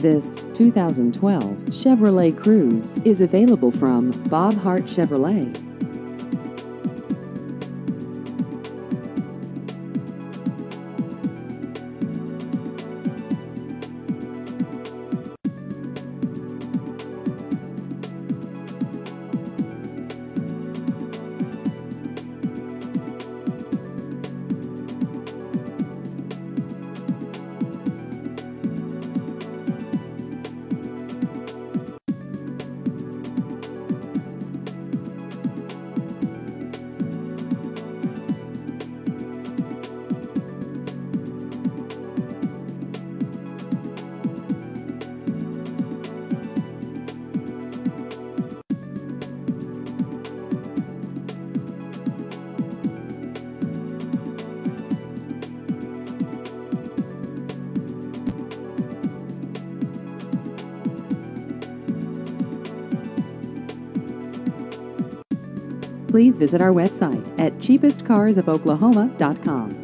This 2012 Chevrolet Cruze is available from Bob Hart Chevrolet. Please visit our website at cheapestcarsofoklahoma.com.